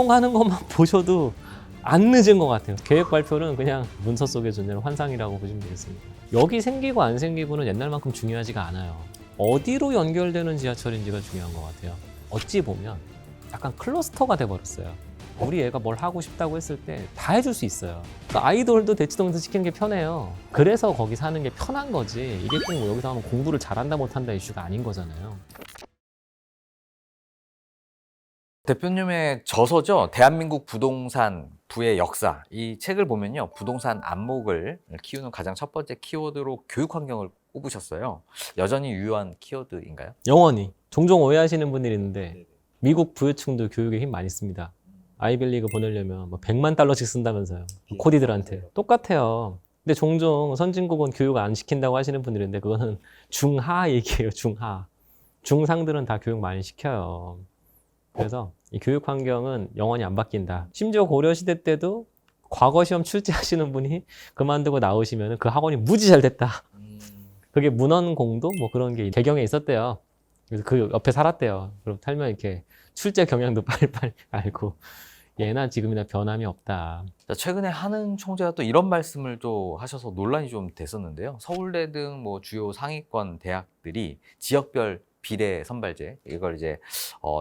개봉하는 것만 보셔도 안 늦은 것 같아요. 계획 발표는 그냥 문서 속에 존재하는 환상이라고 보시면 되겠습니다. 여기 생기고 안 생기고는 옛날만큼 중요하지가 않아요. 어디로 연결되는 지하철인지가 중요한 것 같아요. 어찌 보면 약간 클러스터가 돼버렸어요. 우리 애가 뭘 하고 싶다고 했을 때 다 해줄 수 있어요. 그러니까 아이돌도 대치동에서 시키는 게 편해요. 그래서 거기 사는 게 편한 거지. 이게 꼭 뭐 여기서 하면 공부를 잘한다 못한다 이슈가 아닌 거잖아요. 대표님의 저서죠. 대한민국 부동산 부의 역사. 이 책을 보면요. 부동산 안목을 키우는 가장 첫 번째 키워드로 교육 환경을 꼽으셨어요. 여전히 유효한 키워드인가요? 영원히. 종종 오해하시는 분들이 있는데 미국 부유층도 교육에 힘 많이 씁니다. 아이빌리그 보내려면 뭐 100만 달러씩 쓴다면서요. 코디들한테. 똑같아요. 근데 종종 선진국은 교육 안 시킨다고 하시는 분들이 있는데 그거는 중하 얘기예요. 중하. 중상들은 다 교육 많이 시켜요. 그래서 이 교육 환경은 영원히 안 바뀐다. 심지어 고려시대 때도 과거 시험 출제하시는 분이 그만두고 나오시면 그 학원이 무지 잘 됐다. 그게 문헌공도 뭐 그런 게 배경에 있었대요. 그래서 그 옆에 살았대요. 그럼 살면 이렇게 출제 경향도 빨리빨리 알고 예나 지금이나 변함이 없다. 자, 최근에 한은 총재가 또 이런 말씀을 또 하셔서 논란이 좀 됐었는데요. 서울대 등 뭐 주요 상위권 대학들이 지역별 비례 선발제 이걸 이제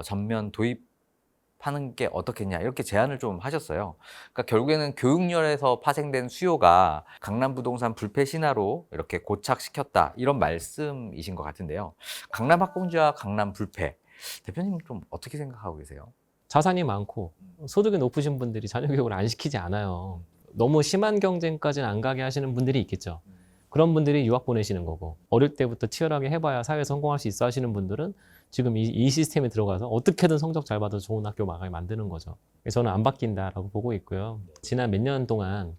전면 도입하는 게 어떻겠냐 이렇게 제안을 좀 하셨어요. 그러니까 결국에는 교육열에서 파생된 수요가 강남 부동산 불패 신화로 이렇게 고착시켰다 이런 말씀이신 것 같은데요. 강남 학공지와 강남 불패 대표님 좀 어떻게 생각하고 계세요? 자산이 많고 소득이 높으신 분들이 자녀 교육을 안 시키지 않아요. 너무 심한 경쟁까지는 안 가게 하시는 분들이 있겠죠. 그런 분들이 유학 보내시는 거고 어릴 때부터 치열하게 해봐야 사회에 성공할 수 있어 하시는 분들은 지금 이 시스템에 들어가서 어떻게든 성적 잘 받아서 좋은 학교 마감에 만드는 거죠. 그래서 저는 안 바뀐다라고 보고 있고요. 지난 몇 년 동안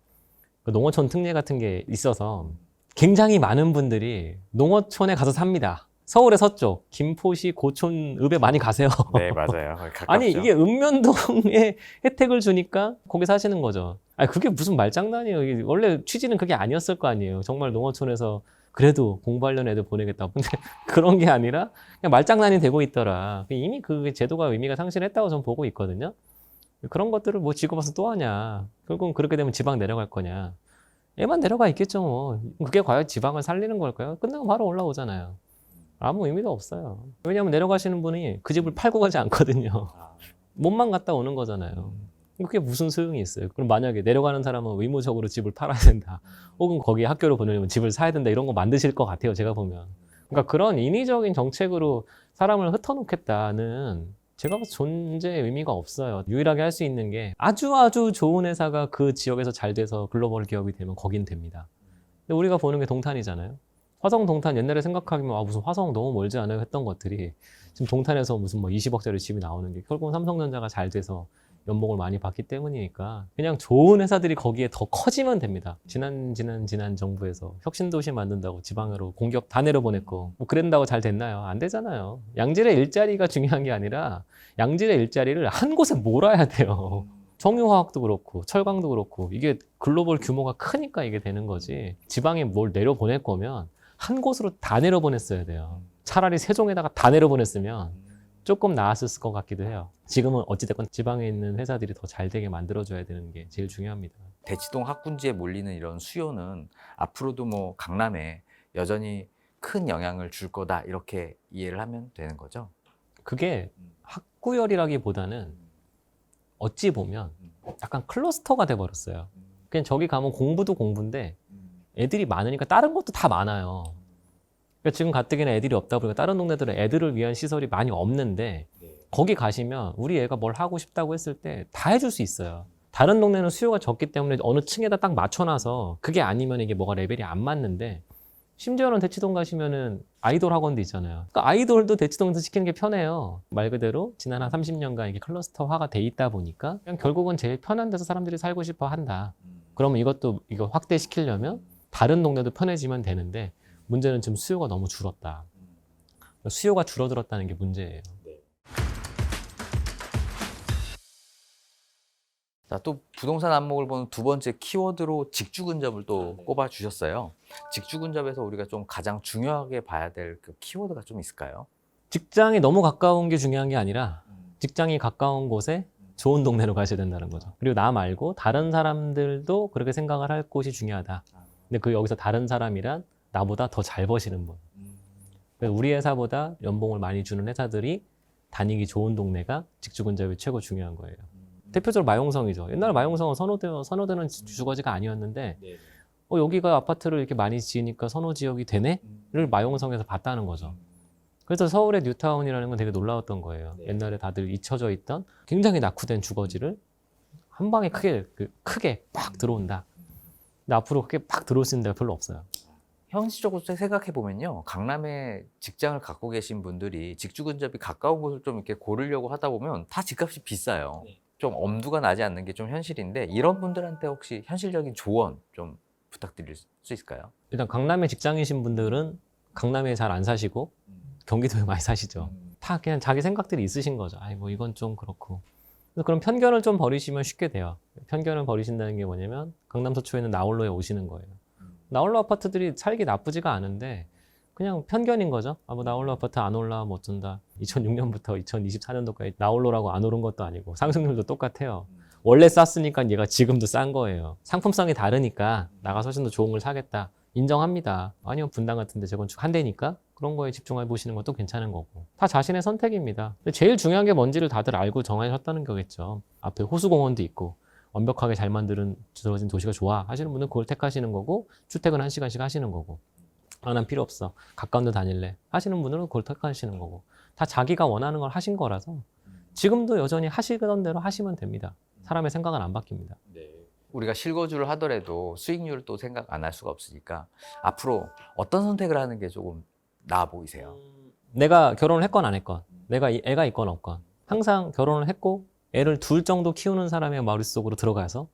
그 농어촌 특례 같은 게 있어서 굉장히 많은 분들이 농어촌에 가서 삽니다. 서울의 서쪽, 김포시, 고촌, 읍에 많이 가세요. 네, 맞아요. 가깝죠. 아니 이게 읍면동에 혜택을 주니까 거기 사시는 거죠. 아니 그게 무슨 말장난이에요. 이게 원래 취지는 그게 아니었을 거 아니에요. 정말 농어촌에서 그래도 공부하려는 애들 보내겠다. 근데 그런 게 아니라 그냥 말장난이 되고 있더라. 이미 그 제도가 의미가 상실했다고 저는 보고 있거든요. 그런 것들을 뭐 지고 봐서 또 하냐. 결국은 그렇게 되면 지방 내려갈 거냐. 얘만 내려가 있겠죠. 뭐. 그게 과연 지방을 살리는 걸까요? 끝나고 바로 올라오잖아요. 아무 의미도 없어요. 왜냐하면 내려가시는 분이 그 집을 팔고 가지 않거든요. 몸만 갔다 오는 거잖아요. 그게 무슨 소용이 있어요. 그럼 만약에 내려가는 사람은 의무적으로 집을 팔아야 된다. 혹은 거기에 학교를 보내려면 집을 사야 된다. 이런 거 만드실 것 같아요. 제가 보면. 그러니까 그런 인위적인 정책으로 사람을 흩어놓겠다는 제가 봐서 존재의 의미가 없어요. 유일하게 할 수 있는 게 아주 좋은 회사가 그 지역에서 잘 돼서 글로벌 기업이 되면 거긴 됩니다. 근데 우리가 보는 게 동탄이잖아요. 화성, 동탄 옛날에 생각하면 무슨 화성 너무 멀지 않아요 했던 것들이 지금 동탄에서 무슨 뭐 20억짜리 집이 나오는 게 결국은 삼성전자가 잘 돼서 연봉을 많이 받기 때문이니까 그냥 좋은 회사들이 거기에 더 커지면 됩니다. 지난 정부에서 혁신도시 만든다고 지방으로 공기업 다 내려보냈고 뭐 그랬다고 잘 됐나요? 안 되잖아요. 양질의 일자리가 중요한 게 아니라 양질의 일자리를 한 곳에 몰아야 돼요. 정유화학도 그렇고 철강도 그렇고 이게 글로벌 규모가 크니까 이게 되는 거지. 지방에 뭘 내려보낼 거면 한 곳으로 다 내려보냈어야 돼요. 차라리 세종에다가 다 내려보냈으면 조금 나았을 것 같기도 해요. 지금은 어찌됐건 지방에 있는 회사들이 더 잘 되게 만들어줘야 되는 게 제일 중요합니다. 대치동 학군지에 몰리는 이런 수요는 앞으로도 뭐 강남에 여전히 큰 영향을 줄 거다 이렇게 이해를 하면 되는 거죠. 그게 학구열이라기보다는 어찌 보면 약간 클러스터가 돼버렸어요. 그냥 저기 가면 공부도 공부인데 애들이 많으니까 다른 것도 다 많아요. 그러니까 지금 가뜩이나 애들이 없다 보니까 다른 동네들은 애들을 위한 시설이 많이 없는데 거기 가시면 우리 애가 뭘 하고 싶다고 했을 때 다 해줄 수 있어요. 다른 동네는 수요가 적기 때문에 어느 층에다 딱 맞춰놔서 그게 아니면 이게 뭐가 레벨이 안 맞는데 심지어는 대치동 가시면은 아이돌 학원도 있잖아요. 그러니까 아이돌도 대치동에서 시키는 게 편해요. 말 그대로 지난 한 30년간 이게 클러스터화가 돼 있다 보니까 그냥 결국은 제일 편한 데서 사람들이 살고 싶어 한다. 그러면 이거 확대시키려면 다른 동네도 편해지면 되는데 문제는 지금 수요가 너무 줄었다. 수요가 줄어들었다는 게 문제예요. 자, 또 부동산 안목을 보는 두 번째 키워드로 직주근접을 또 꼽아 주셨어요. 직주근접에서 우리가 좀 가장 중요하게 봐야 될 그 키워드가 좀 있을까요? 직장이 너무 가까운 게 중요한 게 아니라 직장이 가까운 곳에 좋은 동네로 가셔야 된다는 거죠. 그리고 나 말고 다른 사람들도 그렇게 생각을 할 곳이 중요하다. 근데 그 여기서 다른 사람이란 나보다 더 잘 버시는 분. 그래서 우리 회사보다 연봉을 많이 주는 회사들이 다니기 좋은 동네가 직주근접이 최고 중요한 거예요. 대표적으로 마용성이죠. 옛날 마용성은 선호되는 주거지가 아니었는데 여기가 아파트를 이렇게 많이 지으니까 선호 지역이 되네?를 마용성에서 봤다는 거죠. 그래서 서울의 뉴타운이라는 건 되게 놀라웠던 거예요. 옛날에 다들 잊혀져 있던 굉장히 낙후된 주거지를 한 방에 크게 빡 들어온다. 근데 앞으로 그렇게 빡 들어올 수 있는 데가 별로 없어요. 현실적으로 생각해 보면요, 강남에 직장을 갖고 계신 분들이 직주 근접이 가까운 곳을 좀 이렇게 고르려고 하다 보면 다 집값이 비싸요. 좀 엄두가 나지 않는 게 좀 현실인데, 이런 분들한테 혹시 현실적인 조언 좀 부탁드릴 수 있을까요? 일단 강남에 직장이신 분들은 강남에 잘 안 사시고 경기도에 많이 사시죠. 다 그냥 자기 생각들이 있으신 거죠. 아이 뭐 이건 좀 그렇고. 그래서 그런 편견을 좀 버리시면 쉽게 돼요. 편견을 버리신다는 게 뭐냐면 강남 서초에는 나홀로에 오시는 거예요. 나홀로 아파트들이 살기 나쁘지가 않은데 그냥 편견인 거죠. 뭐 나홀로 아파트 안 올라 뭐 어쩐다. 2006년부터 2024년도까지 나홀로라고 안 오른 것도 아니고 상승률도 똑같아요. 원래 쌌으니까 얘가 지금도 싼 거예요. 상품성이 다르니까 나가서 훨씬 더 좋은 걸 사겠다. 인정합니다. 아니면 분당 같은데 재건축 한대니까 그런 거에 집중해 보시는 것도 괜찮은 거고. 다 자신의 선택입니다. 근데 제일 중요한 게 뭔지를 다들 알고 정하셨다는 거겠죠. 앞에 호수공원도 있고 완벽하게 잘 만들어진 도시가 좋아 하시는 분은 그걸 택하시는 거고, 출퇴근 1시간씩 하시는 거고, 난 필요 없어 가까운 데 다닐래 하시는 분들은 그걸 택하시는 거고, 다 자기가 원하는 걸 하신 거라서 지금도 여전히 하시던 대로 하시면 됩니다. 사람의 생각은 안 바뀝니다. 우리가 실거주를 하더라도 수익률을 또 생각 안 할 수가 없으니까 앞으로 어떤 선택을 하는 게 조금 나아 보이세요? 내가 결혼을 했건 안 했건, 내가 애가 있건 없건 항상 결혼을 했고 애를 둘 정도 키우는 사람의 머릿속으로 들어가서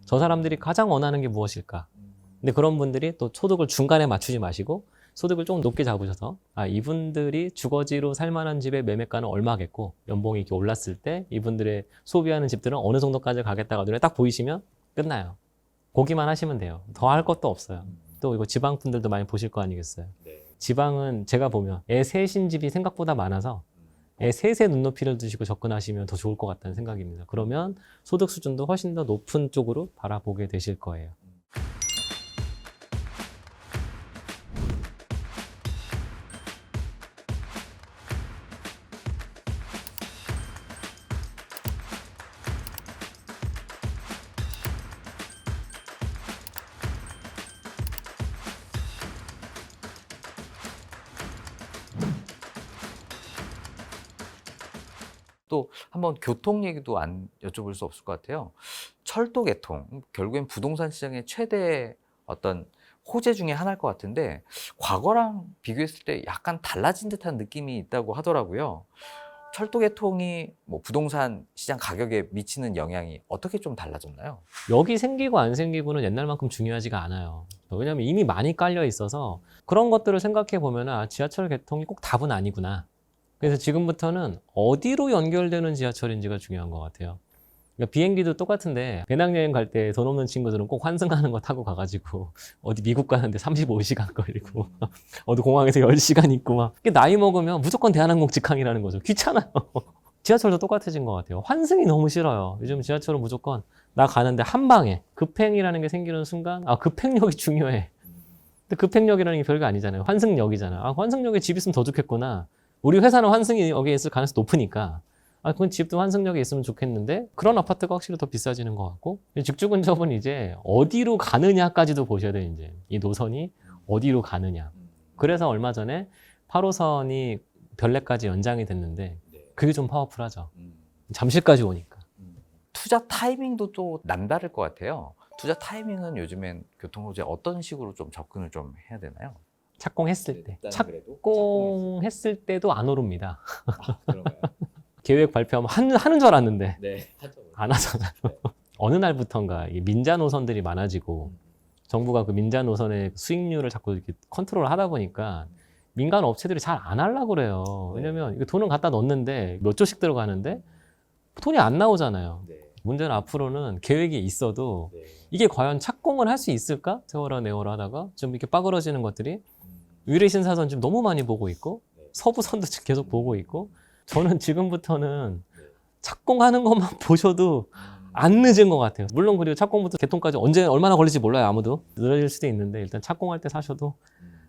저 사람들이 가장 원하는 게 무엇일까? 근데 그런 분들이 또 소득을 중간에 맞추지 마시고 소득을 조금 높게 잡으셔서 이분들이 주거지로 살만한 집의 매매가는 얼마겠고 연봉이 이렇게 올랐을 때 이분들의 소비하는 집들은 어느 정도까지 가겠다가 눈에 딱 보이시면 끝나요. 보기만 하시면 돼요. 더 할 것도 없어요. 또 이거 지방 분들도 많이 보실 거 아니겠어요. 지방은 제가 보면 애 셋인 집이 생각보다 많아서 애 셋의 눈높이를 두시고 접근하시면 더 좋을 것 같다는 생각입니다. 그러면 소득 수준도 훨씬 더 높은 쪽으로 바라보게 되실 거예요. 또 한번 교통 얘기도 안 여쭤볼 수 없을 것 같아요. 철도 개통, 결국엔 부동산 시장의 최대 어떤 호재 중에 하나일 것 같은데 과거랑 비교했을 때 약간 달라진 듯한 느낌이 있다고 하더라고요. 철도 개통이 뭐 부동산 시장 가격에 미치는 영향이 어떻게 좀 달라졌나요? 여기 생기고 안 생기고는 옛날만큼 중요하지가 않아요. 왜냐하면 이미 많이 깔려 있어서 그런 것들을 생각해 보면 지하철 개통이 꼭 답은 아니구나. 그래서 지금부터는 어디로 연결되는 지하철인지가 중요한 것 같아요. 그러니까 비행기도 똑같은데 배낭여행 갈 때 돈 없는 친구들은 꼭 환승하는 거 타고 가가지고 어디 미국 가는데 35시간 걸리고 어디 공항에서 10시간 있고 막 나이 먹으면 무조건 대한항공 직항이라는 거죠. 귀찮아요. 지하철도 똑같아진 것 같아요. 환승이 너무 싫어요. 요즘 지하철은 무조건 나 가는데 한 방에 급행이라는 게 생기는 순간 급행력이 중요해. 근데 급행력이라는 게 별거 아니잖아요. 환승역이잖아. 환승역에 집 있으면 더 좋겠구나. 우리 회사는 환승이 여기에 있을 가능성이 높으니까 그건 집도 환승역에 있으면 좋겠는데 그런 아파트가 확실히 더 비싸지는 것 같고, 직주근접은 이제 어디로 가느냐까지도 보셔야 돼요. 이제 이 노선이 어디로 가느냐. 그래서 얼마 전에 8호선이 별내까지 연장이 됐는데 그게 좀 파워풀하죠. 잠실까지 오니까. 투자 타이밍도 또 남다를 것 같아요. 투자 타이밍은 요즘엔 교통호재 어떤 식으로 좀 접근을 좀 해야 되나요? 착공했을 때. 착공했을 때도 안 오릅니다. 계획 발표하면 하는 줄 알았는데 안 하잖아요. 어느 날부턴가 민자 노선들이 많아지고 정부가 그 민자 노선의 수익률을 자꾸 이렇게 컨트롤 하다 보니까 민간 업체들이 잘 안 하려고 그래요. 왜냐면 이거 돈은 갖다 넣는데 몇 조씩 들어가는데 돈이 안 나오잖아요. 문제는 앞으로는 계획이 있어도 이게 과연 착공을 할 수 있을까? 세월호 네월호 하다가 좀 이렇게 빠그러지는 것들이 위례신사선 지금 너무 많이 보고 있고 서부선도 지금 계속 보고 있고, 저는 지금부터는 착공하는 것만 보셔도 안 늦은 것 같아요. 물론 그리고 착공부터 개통까지 언제 얼마나 걸릴지 몰라요. 아무도 늘어질 수도 있는데 일단 착공할 때 사셔도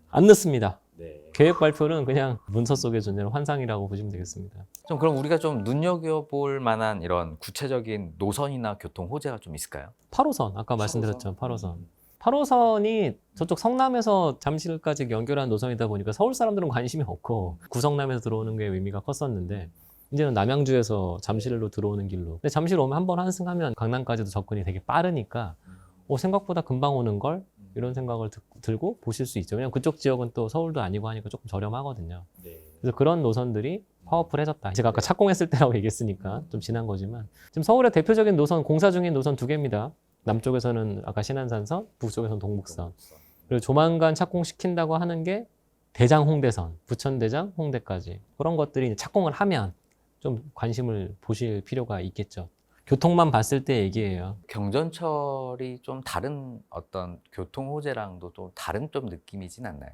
안 늦습니다. 네. 계획 발표는 그냥 문서 속에 존재하는 환상이라고 보시면 되겠습니다. 좀 그럼 우리가 좀 눈여겨볼 만한 이런 구체적인 노선이나 교통 호재가 좀 있을까요? 8호선 아까 말씀드렸죠. 8호선. 8호선이 저쪽 성남에서 잠실까지 연결한 노선이다 보니까 서울 사람들은 관심이 없고 구성남에서 들어오는 게 의미가 컸었는데 이제는 남양주에서 잠실로 들어오는 길로. 근데 잠실 오면 한번 환승하면 강남까지도 접근이 되게 빠르니까 생각보다 금방 오는 걸 이런 생각을 들고 보실 수 있죠. 왜냐면 그쪽 지역은 또 서울도 아니고 하니까 조금 저렴하거든요. 그래서 그런 노선들이 파워풀해졌다. 제가 아까 착공했을 때라고 얘기했으니까 좀 지난 거지만 지금 서울의 대표적인 노선, 공사 중인 노선 2개입니다. 남쪽에서는 아까 신안산선, 북쪽에서는 동북선. 그리고 조만간 착공시킨다고 하는 게 대장 홍대선, 부천 대장 홍대까지. 그런 것들이 이제 착공을 하면 좀 관심을 보실 필요가 있겠죠. 교통만 봤을 때 얘기예요. 경전철이 좀 다른 어떤 교통 호재랑도 또 다른 좀 느낌이진 않나요?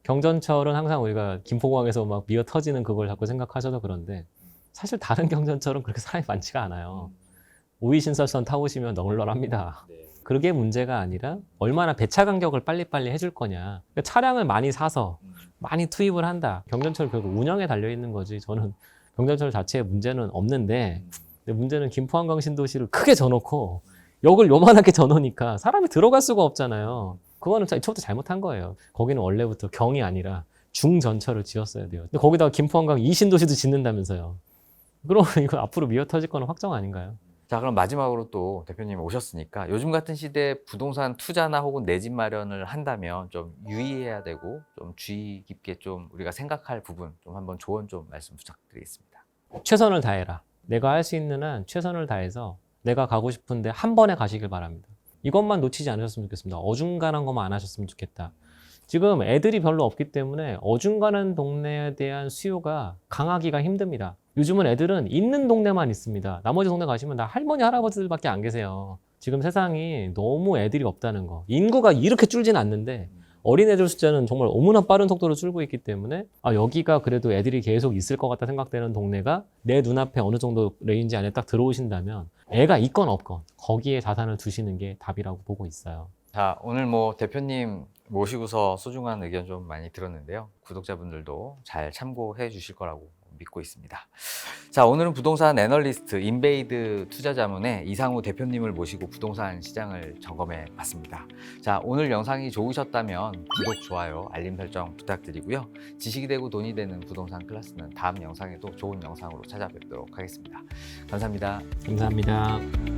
경전철은 항상 우리가 김포공항에서 막 미어 터지는 그걸 자꾸 생각하셔도 그런데 사실 다른 경전철은 그렇게 사람이 많지가 않아요. 오이신설선 타보시면 널널합니다. 그게 문제가 아니라 얼마나 배차 간격을 빨리빨리 해줄 거냐. 그러니까 차량을 많이 사서 많이 투입을 한다. 경전철 결국 운영에 달려있는 거지. 저는 경전철 자체에 문제는 없는데 근데 문제는 김포한강 신도시를 크게 져놓고 역을 요만하게 져놓으니까 사람이 들어갈 수가 없잖아요. 그거는 처음부터 잘못한 거예요. 거기는 원래부터 경이 아니라 중전철을 지었어야 돼요. 근데 거기다가 김포한강 2신도시도 짓는다면서요. 그럼 이거 앞으로 미어 터질 거는 확정 아닌가요? 자, 그럼 마지막으로 또 대표님 오셨으니까 요즘 같은 시대에 부동산 투자나 혹은 내 집 마련을 한다면 좀 유의해야 되고 좀 주의 깊게 좀 우리가 생각할 부분 좀 한번 조언 좀 말씀 부탁드리겠습니다. 최선을 다해라. 내가 할 수 있는 한 최선을 다해서 내가 가고 싶은데 한 번에 가시길 바랍니다. 이것만 놓치지 않으셨으면 좋겠습니다. 어중간한 것만 안 하셨으면 좋겠다. 지금 애들이 별로 없기 때문에 어중간한 동네에 대한 수요가 강하기가 힘듭니다. 요즘은 애들은 있는 동네만 있습니다. 나머지 동네 가시면 다 할머니, 할아버지들밖에 안 계세요. 지금 세상이 너무 애들이 없다는 거. 인구가 이렇게 줄진 않는데 어린애들 숫자는 정말 너무나 빠른 속도로 줄고 있기 때문에 여기가 그래도 애들이 계속 있을 것 같다 생각되는 동네가 내 눈앞에 어느 정도 레인지 안에 딱 들어오신다면 애가 있건 없건 거기에 자산을 두시는 게 답이라고 보고 있어요. 자, 오늘 뭐 대표님 모시고서 소중한 의견 좀 많이 들었는데요. 구독자분들도 잘 참고해 주실 거라고 믿고 있습니다. 자, 오늘은 부동산 애널리스트 인베이드 투자자문의 이상우 대표님을 모시고 부동산 시장을 점검해 봤습니다. 자, 오늘 영상이 좋으셨다면 구독, 좋아요, 알림 설정 부탁드리고요. 지식이 되고 돈이 되는 부동산 클래스는 다음 영상에도 좋은 영상으로 찾아뵙도록 하겠습니다. 감사합니다. 감사합니다.